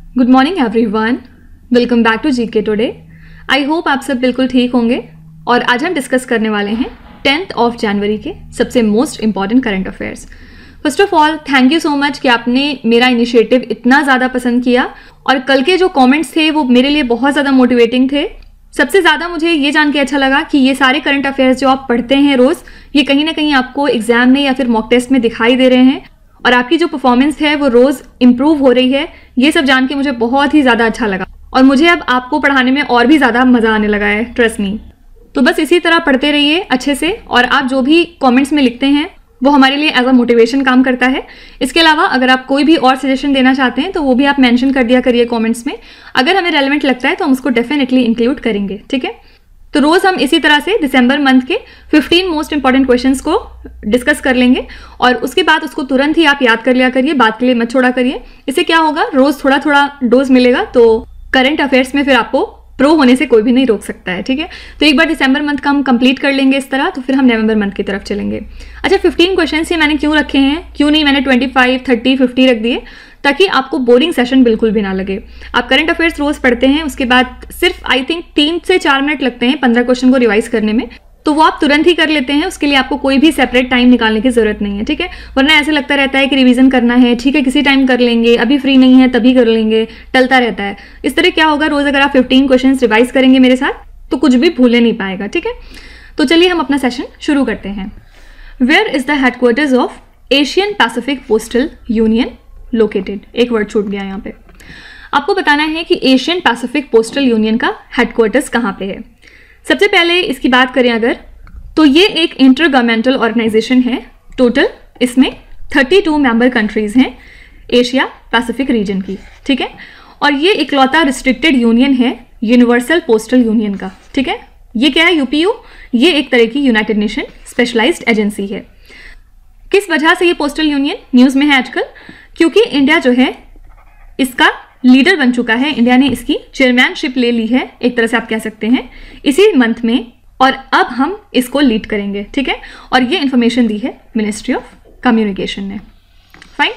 Good morning everyone, welcome back to GK today. I hope आप सब बिल्कुल ठीक होंगे और आज हम डिस्कस करने वाले हैं 10th ऑफ जनवरी के सबसे most important current affairs. First of all thank you so much कि आपने मेरा इनिशिएटिव इतना ज़्यादा पसंद किया और कल के जो कमेंट्स थे वो मेरे लिए बहुत ज़्यादा मोटिवेटिंग थे। सबसे ज़्यादा मुझे ये जान के अच्छा लगा कि ये सारे करंट अफेयर्स जो आप पढ़ते हैं रोज़, ये कहीं ना कहीं आपको एग्जाम में या फिर मॉक टेस्ट में दिखाई दे रहे हैं और आपकी जो परफॉर्मेंस है वो रोज़ इम्प्रूव हो रही है। ये सब जान के मुझे बहुत ही ज़्यादा अच्छा लगा और मुझे अब आपको पढ़ाने में और भी ज़्यादा मज़ा आने लगा है, ट्रस्ट मी। तो बस इसी तरह पढ़ते रहिए अच्छे से और आप जो भी कमेंट्स में लिखते हैं वो हमारे लिए एज अ मोटिवेशन काम करता है। इसके अलावा अगर आप कोई भी और सजेशन देना चाहते हैं तो वो भी आप मेंशन कर दिया करिए कमेंट्स में। अगर हमें रेलेवेंट लगता है तो हम उसको डेफिनेटली इंक्लूड करेंगे, ठीक है। तो रोज़ हम इसी तरह से दिसंबर मंथ के 15 मोस्ट इंपॉर्टेंट क्वेश्चंस को डिस्कस कर लेंगे और उसके बाद उसको तुरंत ही आप याद कर लिया करिए, बात के लिए मत छोड़ा करिए। इससे क्या होगा, रोज़ थोड़ा थोड़ा डोज मिलेगा तो करंट अफेयर्स में फिर आपको प्रो होने से कोई भी नहीं रोक सकता है, ठीक है। तो एक बार दिसंबर मंथ का हम कंप्लीट कर लेंगे इस तरह, तो फिर हम नवंबर मंथ की तरफ चलेंगे। अच्छा, 15 क्वेश्चन ये मैंने क्यों रखे हैं, क्यों नहीं मैंने 25, 30, 50 रख दिए, ताकि आपको बोरिंग सेशन बिल्कुल भी ना लगे। आप करंट अफेयर्स रोज पढ़ते हैं, उसके बाद सिर्फ आई थिंक 3 से 4 मिनट लगते हैं 15 क्वेश्चन को रिवाइज करने में, तो वो आप तुरंत ही कर लेते हैं। उसके लिए आपको कोई भी सेपरेट टाइम निकालने की जरूरत नहीं है, ठीक है। वरना ऐसे लगता रहता है कि रिवीजन करना है, ठीक है किसी टाइम कर लेंगे, अभी फ्री नहीं है तभी कर लेंगे, टलता रहता है। इस तरह क्या होगा, रोज अगर आप 15 क्वेश्चन रिवाइज करेंगे मेरे साथ तो कुछ भी भूले नहीं पाएगा, ठीक है। तो चलिए हम अपना सेशन शुरू करते हैं। Where is the headquarters of Asian Pacific postal union located? एक वर्ड छूट गया यहाँ पे। आपको बताना है कि एशियन पैसिफिक पोस्टल यूनियन का हेडक्वार्टर्स कहाँ पे है। सबसे पहले इसकी बात करें अगर, तो ये एक इंटर गवर्नमेंटल ऑर्गेनाइजेशन है। टोटल इसमें 32 मेंबर कंट्रीज हैं एशिया पैसिफिक रीजन की, ठीक है। और ये इकलौता रिस्ट्रिक्टेड यूनियन है यूनिवर्सल पोस्टल यूनियन का, ठीक है। ये क्या है, यूपीयू, ये एक तरह की यूनाइटेड नेशन स्पेशलाइज्ड एजेंसी है। किस वजह से ये पोस्टल यूनियन न्यूज में है आजकल? क्योंकि इंडिया जो है इसका लीडर बन चुका है, इंडिया ने इसकी चेयरमैनशिप ले ली है, एक तरह से आप कह सकते हैं, इसी मंथ में, और अब हम इसको लीड करेंगे, ठीक है। और ये इंफॉर्मेशन दी है मिनिस्ट्री ऑफ कम्युनिकेशन ने। फाइन,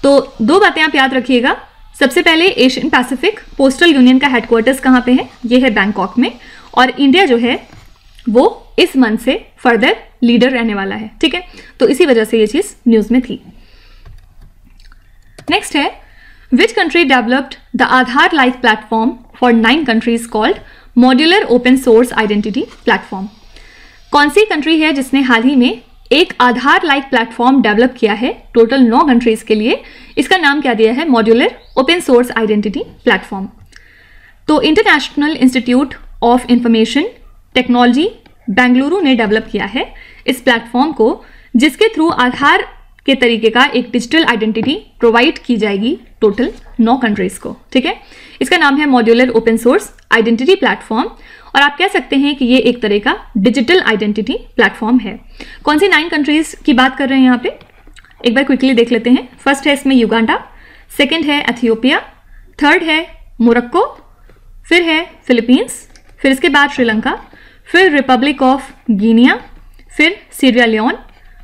तो 2 बातें आप याद रखिएगा। सबसे पहले एशियन पैसिफिक पोस्टल यूनियन का हेडक्वार्टर्स कहाँ पे है, ये है बैंकॉक में, और इंडिया जो है वो इस मंथ से फर्दर लीडर रहने वाला है, ठीक है। तो इसी वजह से ये चीज न्यूज में थी। नेक्स्ट है, which country developed the Aadhaar like platform for 9 countries called modular open source identity platform? कौन सी कंट्री है जिसने हाल ही में एक आधार लाइक प्लेटफॉर्म डेवलप किया है टोटल 9 कंट्रीज के लिए? इसका नाम क्या दिया है, modular open source identity platform. तो International Institute of Information Technology Bengaluru ने डेवलप किया है इस प्लेटफॉर्म को, जिसके थ्रू आधार के तरीके का एक डिजिटल आइडेंटिटी प्रोवाइड की जाएगी टोटल 9 कंट्रीज को, ठीक है। इसका नाम है modular open source identity platform और आप कह सकते हैं कि ये एक तरह का डिजिटल आइडेंटिटी प्लेटफॉर्म है। कौन सी 9 कंट्रीज की बात कर रहे हैं यहाँ पे, एक बार क्विकली देख लेते हैं। फर्स्ट है इसमें युगांडा, सेकेंड है एथियोपिया, थर्ड है मोरक्को, फिर है फिलीपींस, फिर इसके बाद श्रीलंका, फिर रिपब्लिक ऑफ गिनिया, फिर Sierra Leone,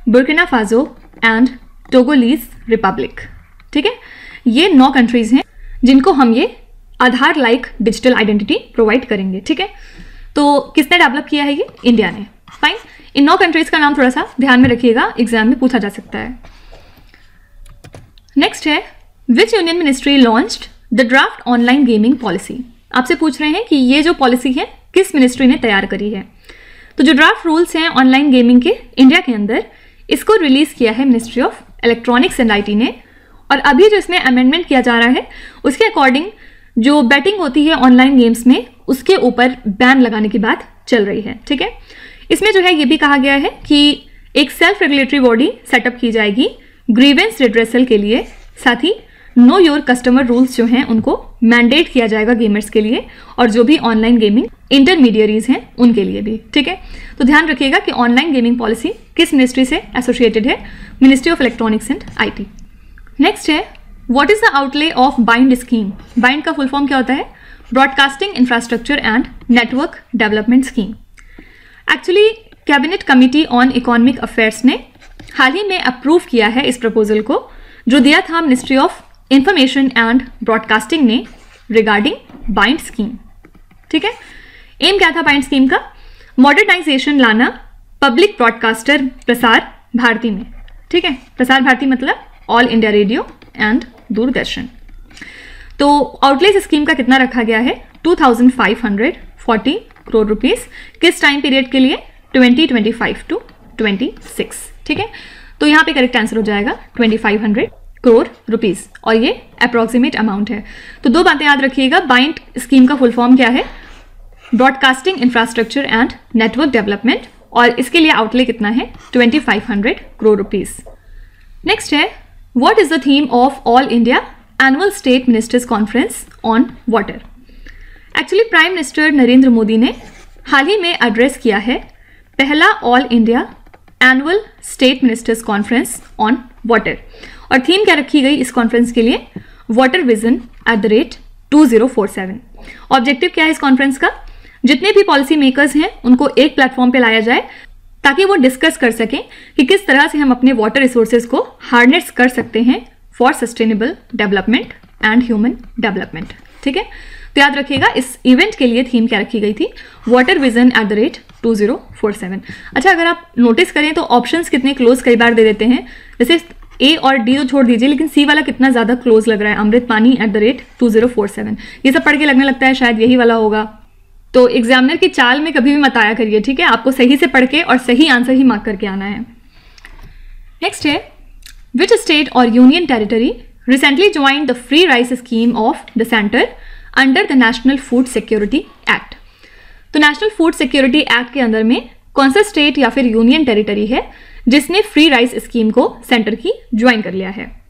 Burkina Faso and Togolese Republic, ठीक है। ये 9 कंट्रीज हैं जिनको हम ये Aadhaar like digital identity provide करेंगे, ठीक है। तो किसने डेवलप किया है ये? इंडिया ने। फाइन, इन 9 कंट्रीज का नाम थोड़ा सा ध्यान में रखिएगा, एग्जाम में पूछा जा सकता है। नेक्स्ट है, विच union ministry launched the draft online gaming policy? आपसे पूछ रहे हैं कि ये जो पॉलिसी है किस मिनिस्ट्री ने तैयार करी है। तो जो ड्राफ्ट रूल्स हैं ऑनलाइन गेमिंग के इंडिया के अंदर, इसको रिलीज किया है Ministry of Electronics and IT ने। और अभी जो इसमें अमेंडमेंट किया जा रहा है उसके अकॉर्डिंग जो बैटिंग होती है ऑनलाइन गेम्स में उसके ऊपर बैन लगाने की बात चल रही है, ठीक है। इसमें जो है ये भी कहा गया है कि एक सेल्फ रेगुलेटरी बॉडी सेटअप की जाएगी ग्रीवेंस रिड्रेसल के लिए, साथ ही नो योर कस्टमर रूल्स जो हैं उनको मैंडेट किया जाएगा गेमर्स के लिए और जो भी ऑनलाइन गेमिंग इंटरमीडियरीज हैं उनके लिए भी, ठीक है। तो ध्यान रखिएगा कि ऑनलाइन गेमिंग पॉलिसी किस मिनिस्ट्री से एसोसिएटेड है, Ministry of Electronics and IT. Next है, what is the outlay of BIND scheme? BIND का फुल फॉर्म क्या होता है? Broadcasting Infrastructure and Network Development Scheme. Actually Cabinet Committee on Economic Affairs ने हाल ही में अप्रूव किया है इस प्रपोजल को, जो दिया था ministry of Information and broadcasting ने रिगार्डिंग बाइंड स्कीम। ठीक है, एम क्या था बाइंड स्कीम का? मॉडर्नाइजेशन लाना पब्लिक ब्रॉडकास्टर प्रसार भारती में। ठीक है, प्रसार भारती मतलब all India radio and Doordarshan. तो आउटले इस स्कीम का कितना रखा गया है? 2540 करोड़ रुपीस। किस टाइम पीरियड के लिए? 2025 टू 26। ठीक है, तो यहाँ पे करेक्ट आंसर हो जाएगा 2500 करोड़ रुपीस, और ये अप्रॉक्सीमेट अमाउंट है। तो दो बातें याद रखिएगा, बाइंड स्कीम का फुल फॉर्म क्या है? Broadcasting Infrastructure and Network development, और इसके लिए आउटले कितना है? 2500 करोड़ रुपीस। नेक्स्ट है, what is the theme of all India annual state ministers conference on water? Actually prime minister Narendra Modi ने हाल ही में एड्रेस किया है पहला all India annual state ministers conference on water, और थीम क्या रखी गई इस कॉन्फ्रेंस के लिए? Water vision @2047। ऑब्जेक्टिव क्या है इस कॉन्फ्रेंस का? जितने भी पॉलिसी मेकर्स हैं उनको एक प्लेटफॉर्म पे लाया जाए ताकि वो डिस्कस कर सकें कि किस तरह से हम अपने वाटर रिसोर्सेज को हार्नेस कर सकते हैं for sustainable development and human development. ठीक है, तो याद रखिएगा इस इवेंट के लिए थीम क्या रखी गई थी? Water vision @2047। अच्छा, अगर आप नोटिस करें तो ऑप्शंस कितने क्लोज कई बार दे देते हैं, जैसे ए और डी तो छोड़ दीजिए, लेकिन सी वाला कितना ज़्यादा क्लोज लग रहा है, अमृत पानी @2047। ये सब पढ़ के लगने लगता है शायद यही वाला होगा। तो एग्जामिनर की चाल में कभी भी मत आया करिए। ठीक है, आपको सही से पढ़ के और सही आंसर ही मार्क करके आना है। नेक्स्ट है, विच स्टेट और union territory recently joined the free rice scheme of the centre under the national food security act? तो नेशनल फूड सिक्योरिटी एक्ट के अंदर में कौन सा स्टेट या फिर यूनियन टेरिटरी है जिसने फ्री राइस स्कीम को सेंटर की ज्वाइन कर लिया है?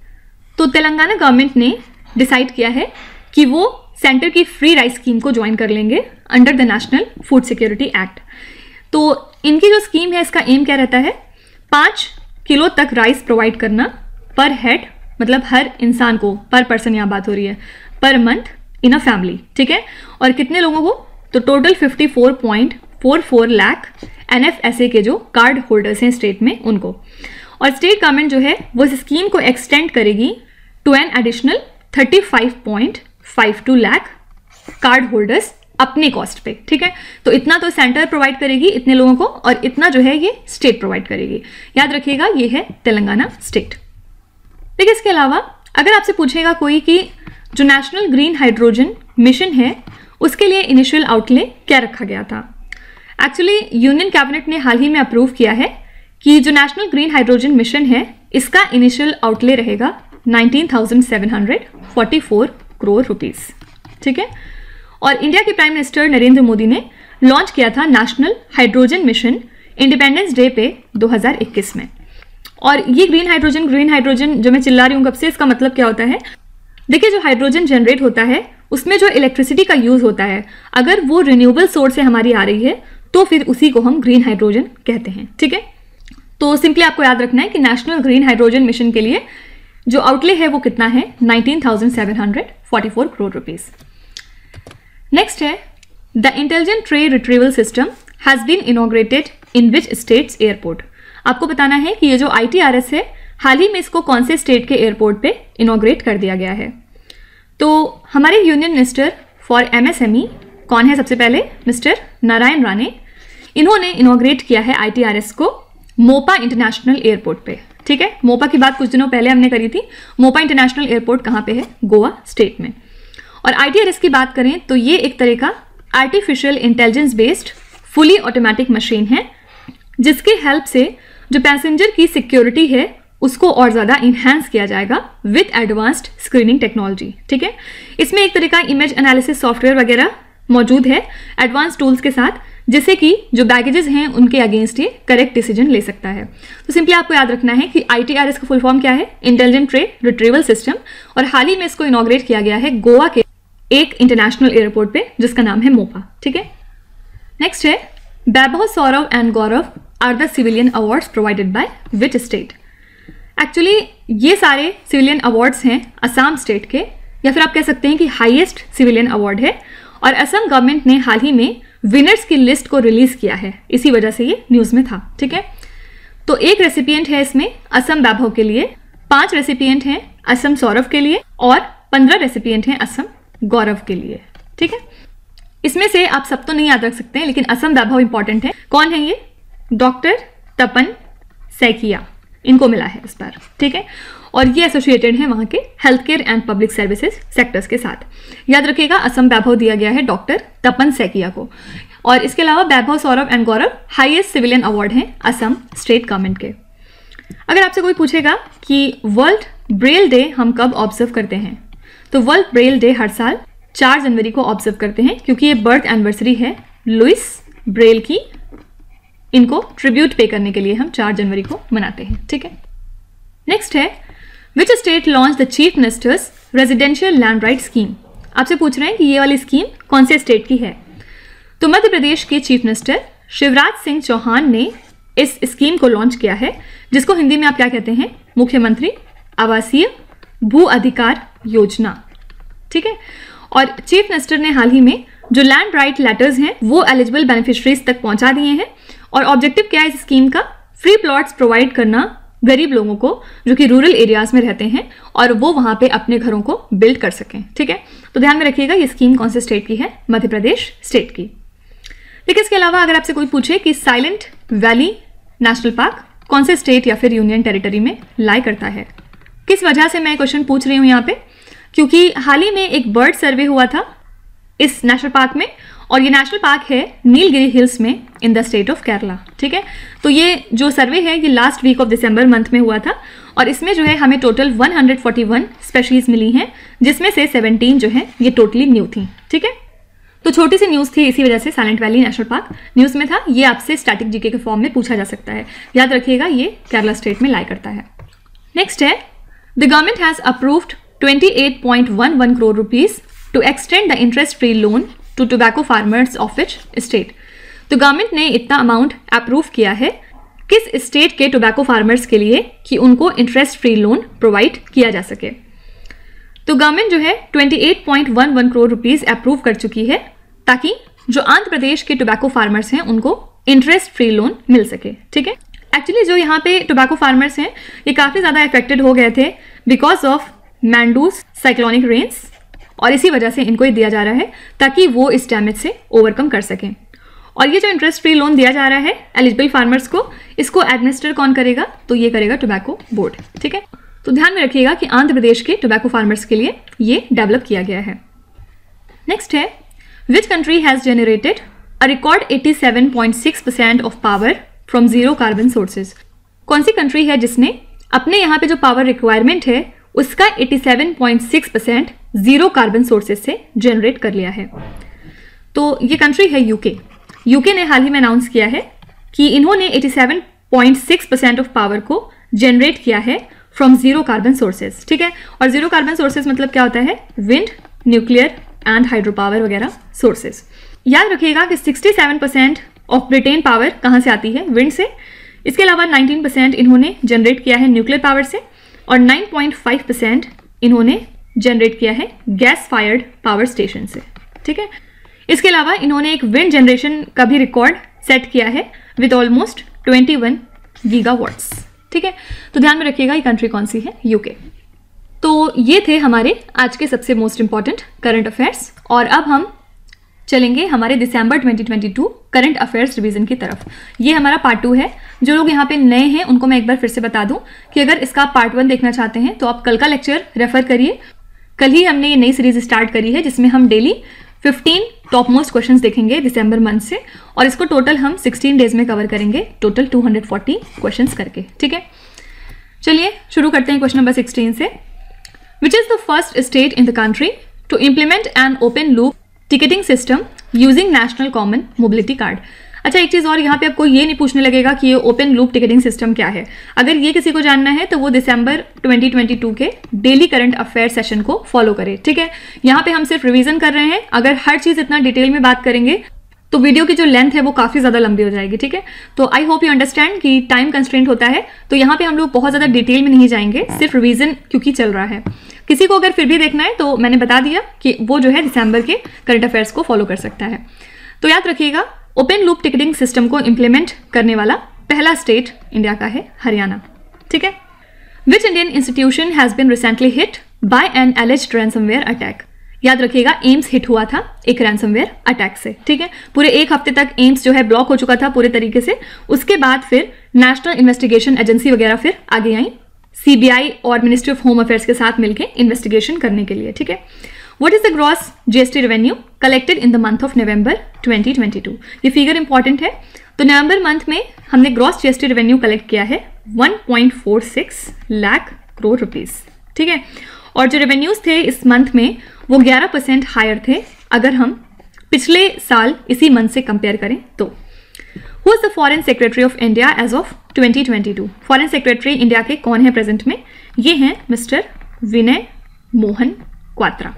तो तेलंगाना गवर्नमेंट ने डिसाइड किया है कि वो सेंटर की फ्री राइस स्कीम को ज्वाइन कर लेंगे under the national food security act. तो इनकी जो स्कीम है इसका एम क्या रहता है? 5 किलो तक राइस प्रोवाइड करना पर हेड, मतलब हर इंसान को, पर पर्सन यहाँ बात हो रही है, per month in a family. ठीक है, और कितने लोगों को? तो टोटल 54.44 लाख NFSA के जो कार्ड होल्डर्स हैं स्टेट में उनको। और स्टेट गवर्नमेंट जो है वो इस स्कीम को एक्सटेंड करेगी to an additional 35.52 lakh card holders अपने कॉस्ट पे। ठीक है, तो इतना तो सेंटर प्रोवाइड करेगी इतने लोगों को, और इतना जो है ये स्टेट प्रोवाइड करेगी। याद रखिएगा ये है तेलंगाना स्टेट। देखिए, इसके अलावा अगर आपसे पूछेगा कोई कि जो नेशनल ग्रीन हाइड्रोजन मिशन है उसके लिए इनिशियल आउटले क्या रखा गया था? एक्चुअली यूनियन कैबिनेट ने हाल ही में अप्रूव किया है कि जो नेशनल ग्रीन हाइड्रोजन मिशन है इसका इनिशियल आउटले रहेगा 19,744 करोड़ रुपीस। ठीक है, और इंडिया के प्राइम मिनिस्टर नरेंद्र मोदी ने लॉन्च किया था national hydrogen mission independence day पे 2021 में। और ये ग्रीन हाइड्रोजन जो मैं चिल्ला रही हूँ कब से, इसका मतलब क्या होता है? देखिए, जो हाइड्रोजन जनरेट होता है उसमें जो इलेक्ट्रिसिटी का यूज होता है, अगर वो रिन्यूएबल सोर्स से हमारी आ रही है तो फिर उसी को हम ग्रीन हाइड्रोजन कहते हैं। ठीक है, तो सिंपली आपको याद रखना है कि नेशनल ग्रीन हाइड्रोजन मिशन के लिए जो आउटले है वो कितना है? 19,744 करोड़ रुपीस। नेक्स्ट है, the intelligent tray retrieval system has been inaugurated in which states airport? आपको बताना है कि ये जो ITRS है हाल ही में इसको कौन से स्टेट के एयरपोर्ट पे इनॉग्रेट कर दिया गया है? तो हमारे यूनियन मिनिस्टर फॉर MSME कौन है? सबसे पहले मिस्टर नारायण राणे। इन्होंने इनॉग्रेट किया है ITRS को मोपा इंटरनेशनल एयरपोर्ट पे। ठीक है, मोपा की बात कुछ दिनों पहले हमने करी थी। मोपा इंटरनेशनल एयरपोर्ट कहाँ पे है? गोवा स्टेट में। और ITRS की बात करें तो ये एक तरह का artificial intelligence based fully automatic machine है जिसके हेल्प से जो पैसेंजर की सिक्योरिटी है उसको और ज़्यादा इन्हांस किया जाएगा विद एडवांस्ड स्क्रीनिंग टेक्नोलॉजी। ठीक है, इसमें एक तरह का इमेज एनालिसिस सॉफ्टवेयर वगैरह मौजूद है एडवांस टूल्स के साथ, जिससे कि जो बैगेजेस हैं उनके अगेंस्ट ये करेक्ट डिसीजन ले सकता है। तो सिंपली आपको याद रखना है कि ITRS का फुल फॉर्म क्या है? इंटेलिजेंट ट्रे रिट्रीवल सिस्टम, और हाल ही में इसको इनॉग्रेट किया गया है गोवा के एक इंटरनेशनल एयरपोर्ट पे जिसका नाम है मोपा। ठीक है, नेक्स्ट है, Vaibhav, Saurav and Gaurav are the civilian awards provided by which state? Actually ये सारे सिविलियन अवार्ड्स हैं असम स्टेट के, या फिर आप कह सकते हैं कि हाईएस्ट सिविलियन अवार्ड है, और असम गवर्नमेंट ने हाल ही में विनर्स की लिस्ट को रिलीज किया है, इसी वजह से ये न्यूज में था। ठीक है, तो एक रेसिपिएंट है इसमें असम वैभव के लिए, 5 रेसिपिएंट हैं असम सौरभ के लिए और 15 रेसिपिएंट हैं असम गौरव के लिए। ठीक है, इसमें से आप सब तो नहीं याद रख सकते हैं, लेकिन असम वैभव इंपॉर्टेंट है। कौन है ये? डॉक्टर तपन सैकिया, इनको मिला है इस बार। ठीक है, और ये एसोसिएटेड है वहां के health care and public services sectors के साथ। याद रखिएगा, असम वैभव दिया गया है डॉक्टर तपन सैकिया को। और इसके अलावा Vaibhav Saurabh and Gaurav highest civilian award हैं असम स्टेट गवर्नमेंट के। अगर आपसे कोई पूछेगा कि वर्ल्ड ब्रेल डे हम कब ऑब्जर्व करते हैं, तो वर्ल्ड ब्रेल डे हर साल 4 जनवरी को ऑब्जर्व करते हैं, क्योंकि ये बर्थ एनिवर्सरी है लुइस ब्रेल की। इनको ट्रिब्यूट पे करने के लिए हम 4 जनवरी को मनाते हैं। ठीक है, नेक्स्ट है which state launch the chief ministers residential land right scheme. आपसे पूछ रहे हैं कि ये वाली स्कीम कौन से स्टेट की है, तो मध्य प्रदेश के चीफ मिनिस्टर शिवराज सिंह चौहान ने इस स्कीम को लॉन्च किया है, जिसको हिंदी में आप क्या कहते हैं? मुख्यमंत्री आवासीय भू अधिकार योजना। ठीक है, और चीफ मिनिस्टर ने हाल ही में जो लैंड राइट लेटर्स हैं वो एलिजिबल बेनिफिशरीज तक पहुंचा दिए हैं। और ऑब्जेक्टिव क्या है इस स्कीम का? फ्री प्लॉट्स प्रोवाइड करना गरीब लोगों को जो कि रूरल एरियाज में रहते हैं, और वो वहां पे अपने घरों को बिल्ड कर सकें। ठीक है, तो ध्यान में रखिएगा ये स्कीम कौन से स्टेट की है? मध्य प्रदेश स्टेट की। लेकिन इसके अलावा अगर आपसे कोई पूछे कि साइलेंट वैली नेशनल पार्क कौन से स्टेट या फिर यूनियन टेरिटरी में लाई करता है, किस वजह से मैं क्वेश्चन पूछ रही हूं यहाँ पे? क्योंकि हाल ही में एक बर्ड सर्वे हुआ था इस नेशनल पार्क में, और ये नेशनल पार्क है नीलगिरी हिल्स में in the state of Kerala. ठीक है, तो ये जो सर्वे है ये लास्ट वीक ऑफ दिसंबर मंथ में हुआ था, और इसमें जो है हमें टोटल 141 स्पेशीज मिली हैं, जिसमें से 17 जो है ये टोटली न्यू थी। ठीक है, तो छोटी सी न्यूज़ थी, इसी वजह से silent valley national park news में था। ये आपसे स्टैटिक जीके के फॉर्म में पूछा जा सकता है, याद रखिएगा ये केरला स्टेट में लाई करता है। नेक्स्ट है the government has approved 28.11 crore rupees to extend the interest free loan to tobacco farmers of which state. तो गवर्नमेंट ने इतना अमाउंट अप्रूव किया है किस स्टेट के टोबैको फार्मर्स के लिए कि उनको इंटरेस्ट फ्री लोन प्रोवाइड किया जा सके। तो गवर्नमेंट जो है 28.11 करोड़ रुपीस अप्रूव कर चुकी है, ताकि जो आंध्र प्रदेश के टोबैको फार्मर्स हैं उनको इंटरेस्ट फ्री लोन मिल सके। ठीक है, एक्चुअली जो यहाँ पे टोबैको फार्मर्स हैं ये काफ़ी ज़्यादा अफेक्टेड हो गए थे because of Mandous cyclonic rains, और इसी वजह से इनको ये दिया जा रहा है ताकि वो इस डैमेज से ओवरकम कर सकें। और ये जो इंटरेस्ट फ्री लोन दिया जा रहा है एलिजिबल फार्मर्स को, इसको एडमिनिस्टर कौन करेगा? तो ये करेगा टोबैको बोर्ड। ठीक है, तो ध्यान में रखिएगा कि आंध्र प्रदेश के टोबैको फार्मर्स के लिए ये डेवलप किया गया है। नेक्स्ट है which country has generated a record 87.6% of power from zero carbon sources. कौन सी कंट्री है जिसने अपने यहाँ पे जो पावर रिक्वायरमेंट है उसका 87.6% जीरो कार्बन सोर्सेज से जनरेट कर लिया है? तो ये कंट्री है यूके। यूके ने हाल ही में अनाउंस किया है कि इन्होंने 87.6% ऑफ पावर को जनरेट किया है फ्रॉम जीरो कार्बन सोर्सेज। ठीक है, और जीरो कार्बन सोर्सेज मतलब क्या होता है? Wind, nuclear and hydro power वगैरह सोर्सेज। याद रखिएगा कि 67% ऑफ ब्रिटेन पावर कहाँ से आती है? विंड से। इसके अलावा 19% इन्होंने जनरेट किया है न्यूक्लियर पावर से, और 9.5% इन्होंने जनरेट किया है गैस फायर्ड पावर स्टेशन से। ठीक है, इसके अलावा इन्होंने एक विंड जनरेशन का भी रिकॉर्ड सेट किया है विद ऑलमोस्ट 21 गीगावाट्स। ठीक है, तो ध्यान में रखिएगा ये कंट्री कौन सी है? यूके। तो ये थे हमारे आज के सबसे मोस्ट इंपॉर्टेंट करंट अफेयर्स, और अब हम चलेंगे हमारे दिसंबर 2022 करंट अफेयर्स रिवीजन की तरफ। ये हमारा पार्ट 2 है। जो लोग यहाँ पे नए हैं उनको मैं एक बार फिर से बता दूं कि अगर इसका पार्ट 1 देखना चाहते हैं तो आप कल का लेक्चर रेफर करिए। कल ही हमने ये नई सीरीज स्टार्ट करी है जिसमें हम डेली 15 टॉप मोस्ट क्वेश्चंस देखेंगे दिसंबर मंथ से, और इसको टोटल हम 16 डेज में कवर करेंगे, टोटल 240 क्वेश्चंस करके। ठीक है, चलिए शुरू करते हैं क्वेश्चन नंबर 16 से। Which is the first state in the country to implement an open loop ticketing system using national common mobility card. अच्छा, एक चीज़ और, यहाँ पे आपको ये नहीं पूछने लगेगा कि ये ओपन लूप टिकटिंग सिस्टम क्या है। अगर ये किसी को जानना है तो वो दिसंबर 2022 के डेली करंट अफेयर सेशन को फॉलो करे। ठीक है, यहाँ पे हम सिर्फ रिवीजन कर रहे हैं। अगर हर चीज़ इतना डिटेल में बात करेंगे तो वीडियो की जो लेंथ है वो काफ़ी ज़्यादा लंबी हो जाएगी। ठीक है, तो आई होप यू अंडरस्टैंड कि टाइम कंस्ट्रेंट होता है, तो यहाँ पे हम लोग बहुत ज़्यादा डिटेल में नहीं जाएंगे, सिर्फ रिवीजन क्योंकि चल रहा है। किसी को अगर फिर भी देखना है तो मैंने बता दिया कि वो जो है दिसंबर के करंट अफेयर्स को फॉलो कर सकता है। तो याद रखिएगा, ओपन लूप टिकटिंग सिस्टम को इंप्लीमेंट करने वाला पहला स्टेट इंडिया का है हरियाणा। ठीक है, which Indian institution has been recently hit by an alleged ransomware attack. याद रखिएगा, एम्स हिट हुआ था एक रैंसमवेयर अटैक से, ठीक है। पूरे एक हफ्ते तक एम्स जो है ब्लॉक हो चुका था पूरे तरीके से। उसके बाद फिर नेशनल इन्वेस्टिगेशन एजेंसी वगैरह फिर आगे आई CBI और मिनिस्ट्री ऑफ होम अफेयर्स के साथ मिलकर इन्वेस्टिगेशन करने के लिए, ठीक है। What is the gross GST revenue collected in the month of November 2022? ये फिगर इंपॉर्टेंट है। तो नवंबर मंथ में हमने ग्रॉस GST रेवेन्यू कलेक्ट किया है 1.46 लाख करोड़ रुपीस, ठीक है। और जो रेवेन्यूज थे इस मंथ में वो 11% हायर थे अगर हम पिछले साल इसी मंथ से कंपेयर करें तो। Who is the foreign secretary of India as of 2022? Foreign secretary India के कौन है प्रेजेंट में? ये हैं मिस्टर विनय मोहन क्वात्रा।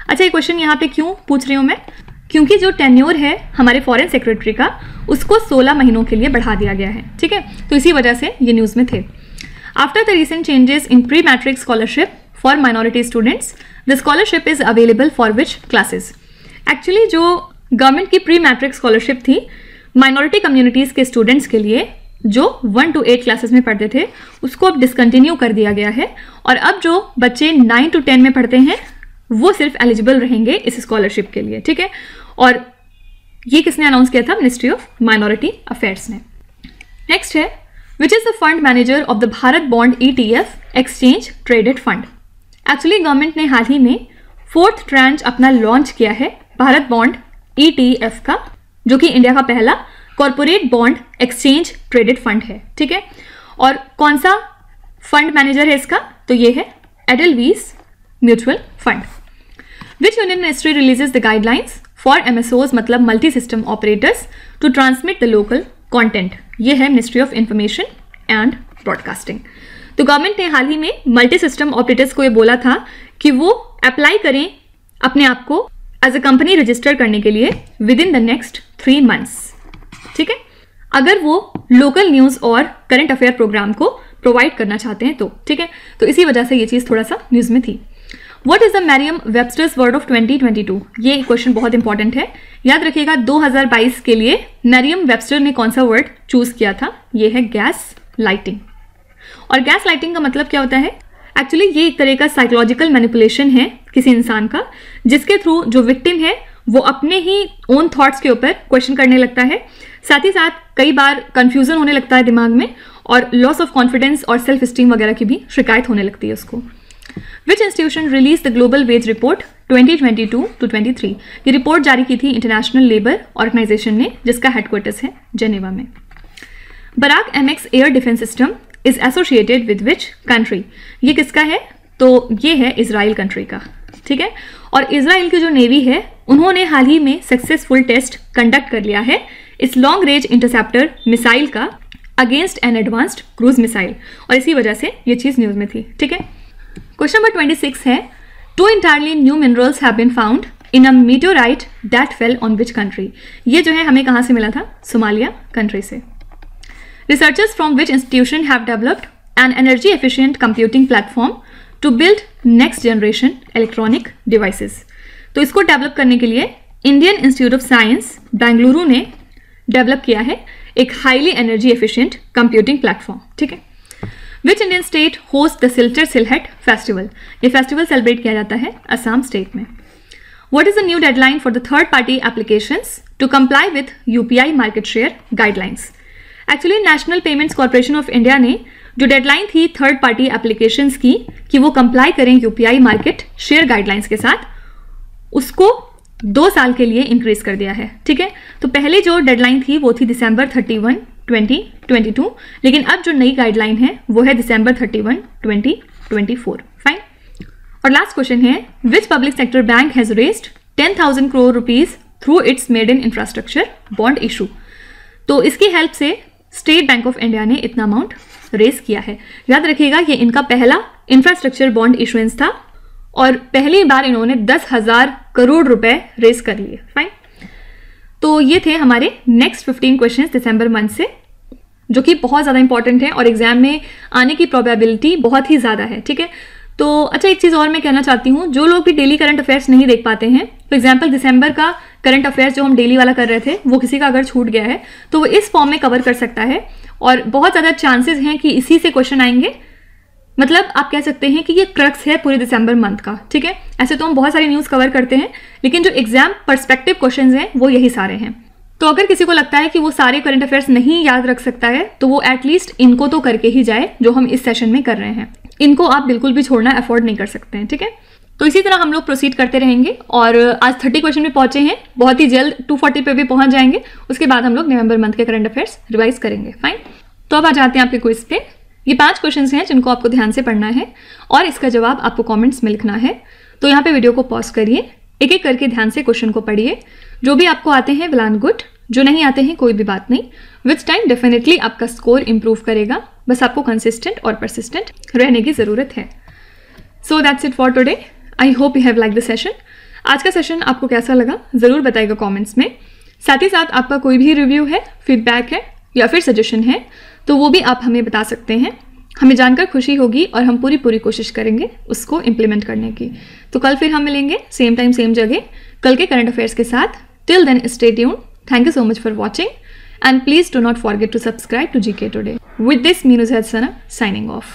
अच्छा, ये क्वेश्चन यहाँ पे क्यों पूछ रही हूँ मैं? क्योंकि जो टेन्योर है हमारे फॉरेन सेक्रेटरी का उसको 16 महीनों के लिए बढ़ा दिया गया है, ठीक है। तो इसी वजह से ये न्यूज़ में थे। After the recent changes in pre matric scholarship for minority students, the scholarship is available for which classes? Actually जो गवर्नमेंट की प्री मैट्रिक स्कॉलरशिप थी माइनॉरिटी कम्युनिटीज़ के स्टूडेंट्स के लिए जो 1 to 8 क्लासेस में पढ़ते थे उसको अब डिसकंटिन्यू कर दिया गया है। और अब जो बच्चे 9 to 10 में पढ़ते हैं वो सिर्फ एलिजिबल रहेंगे इस स्कॉलरशिप के लिए, ठीक है। और ये किसने अनाउंस किया था? मिनिस्ट्री ऑफ माइनॉरिटी अफेयर्स ने। नेक्स्ट है, विच is the fund manager of the Bharat bond ETF exchange traded fund? Actually government ने हाल ही में 4th ट्रांच अपना लॉन्च किया है भारत बॉन्ड ETF का, जो कि इंडिया का पहला corporate bond exchange traded fund है, ठीक है। और कौन सा फंड मैनेजर है इसका? तो ये है Edelweiss mutual fund. Which union ministry releases the guidelines for MSOs मतलब multi system operators to transmit the local content? ये है Ministry of Information and Broadcasting. तो गवर्नमेंट ने हाल ही में मल्टी सिस्टम ऑपरेटर्स को ये बोला था कि वो अप्लाई करें अपने आप को एज अ कंपनी रजिस्टर करने के लिए with in the next 3 months, ठीक है, अगर वो लोकल न्यूज़ और करंट अफेयर प्रोग्राम को प्रोवाइड करना चाहते हैं तो, ठीक है। तो इसी वजह से ये चीज़ थोड़ा सा न्यूज़ में थी। What is the Mariam Webster's word of 2022? ये क्वेश्चन बहुत इंपॉर्टेंट है, याद रखिएगा। 2022 के लिए मैरियम वेबस्टर ने कौन सा वर्ड चूज किया था? ये है गैस लाइटिंग। और गैस लाइटिंग का मतलब क्या होता है? एक्चुअली ये एक तरह का साइकोलॉजिकल मैनिपुलेशन है किसी इंसान का, जिसके थ्रू जो विक्टिम है वो अपने ही ओन थॉट्स के ऊपर क्वेश्चन करने लगता है। साथ ही साथ कई बार कंफ्यूजन होने लगता है दिमाग में और लॉस ऑफ कॉन्फिडेंस और सेल्फ स्टीम वगैरह की भी शिकायत होने लगती है उसको। Which institution released the global wage report 2022-23? ये रिपोर्ट जारी की थी इंटरनेशनल लेबर ऑर्गेनाइजेशन ने, जिसका हेडक्वार्टर्स है जेनेवा में। Barak MX air defence system is associated with which country? ये किसका है? तो ये है इजराइल कंट्री का, ठीक है। और इजराइल की जो नेवी है उन्होंने हाल ही में सक्सेसफुल टेस्ट कंडक्ट कर लिया है इस लॉन्ग रेंज इंटरसेप्टर मिसाइल का against an advanced cruise missile, और इसी वजह से ये चीज़ न्यूज़ में थी, ठीक है। क्वेश्चन नंबर 26 है, 2 entirely new minerals have been found in a meteorite that fell on which country? ये जो है हमें कहाँ से मिला था? सोमालिया कंट्री से। Researchers from which institution have developed an energy efficient computing platform to build next generation electronic devices? तो इसको डेवलप करने के लिए Indian Institute of Science Bengaluru ने डेवलप किया है एक highly energy efficient computing platform, ठीक है। Which Indian state host the Silchar Sylhet festival? ये फेस्टिवल सेलिब्रेट किया जाता है असम स्टेट में। What is the new deadline for the third party applications to comply with UPI market share guidelines? Actually National Payments Corporation of India ने जो deadline थी third party applications की कि वो कंप्लाई करें UPI मार्केट शेयर गाइडलाइंस के साथ, उसको 2 साल के लिए इंक्रीज कर दिया है, ठीक है। तो पहले जो डेडलाइन थी वो थी December 31, 2022, लेकिन अब जो नई गाइडलाइन है वो है December 31, 2024। फाइन। और लास्ट क्वेश्चन है, which public sector bank has raised 10,000 crore rupees through its maiden infrastructure bond issue? तो इसकी हेल्प से स्टेट बैंक ऑफ इंडिया ने इतना अमाउंट रेज किया है। याद रखिएगा ये इनका पहला इंफ्रास्ट्रक्चर बॉन्ड इशुएंस था और पहली बार इन्होंने 10,000 करोड़ रुपए रेज कर लिए। फाइन। तो ये थे हमारे नेक्स्ट 15 क्वेश्चंस दिसंबर मंथ से, जो कि बहुत ज़्यादा इंपॉर्टेंट है और एग्जाम में आने की प्रोबेबिलिटी बहुत ही ज़्यादा है, ठीक है। तो अच्छा, एक चीज़ और मैं कहना चाहती हूँ, जो लोग भी डेली करंट अफेयर्स नहीं देख पाते हैं, फॉर एग्जाम्पल दिसंबर का करंट अफेयर्स जो हम डेली वाला कर रहे थे वो किसी का अगर छूट गया है तो वो इस फॉर्म में कवर कर सकता है और बहुत ज़्यादा चांसेस हैं कि इसी से क्वेश्चन आएंगे मतलब आप कह सकते हैं कि ये क्रक्स है पूरे दिसंबर मंथ का, ठीक है। ऐसे तो हम बहुत सारी न्यूज़ कवर करते हैं, लेकिन जो एग्जाम पर्सपेक्टिव क्वेश्चंस हैं वो यही सारे हैं। तो अगर किसी को लगता है कि वो सारे करंट अफेयर्स नहीं याद रख सकता है, तो वो एटलीस्ट इनको तो करके ही जाए जो हम इस सेशन में कर रहे हैं। इनको आप बिल्कुल भी छोड़ना अफोर्ड नहीं कर सकते हैं, ठीक है। तो इसी तरह हम लोग प्रोसीड करते रहेंगे और आज 30 क्वेश्चन में पहुंचे हैं, बहुत ही जल्द 240 पे भी पहुंच जाएंगे। उसके बाद हम लोग नवंबर मंथ के करंट अफेयर्स रिवाइज करेंगे। फाइन, तो अब आ जाते हैं आपके क्विज पे। ये 5 क्वेश्चंस हैं जिनको आपको ध्यान से पढ़ना है और इसका जवाब आपको कमेंट्स में लिखना है। तो यहाँ पे वीडियो को पॉज करिए, एक एक करके ध्यान से क्वेश्चन को पढ़िए। जो भी आपको आते हैं विल एंड गुड, जो नहीं आते हैं कोई भी बात नहीं। विथ टाइम डेफिनेटली आपका स्कोर इंप्रूव करेगा, बस आपको कंसिस्टेंट और परसिस्टेंट रहने की ज़रूरत है। So that's it for today. I hope you have like the session. आज का सेशन आपको कैसा लगा ज़रूर बताइएगा कमेंट्स में। साथ ही साथ आपका कोई भी रिव्यू है, फीडबैक है या फिर सजेशन है तो वो भी आप हमें बता सकते हैं। हमें जानकर खुशी होगी और हम पूरी कोशिश करेंगे उसको इम्प्लीमेंट करने की। तो कल फिर हम मिलेंगे सेम टाइम सेम जगह कल के करंट अफेयर्स के साथ। Till then stay tuned. Thank you so much for watching and please do not forget to subscribe to GK Today. With this, Minu Zaid Sana signing off.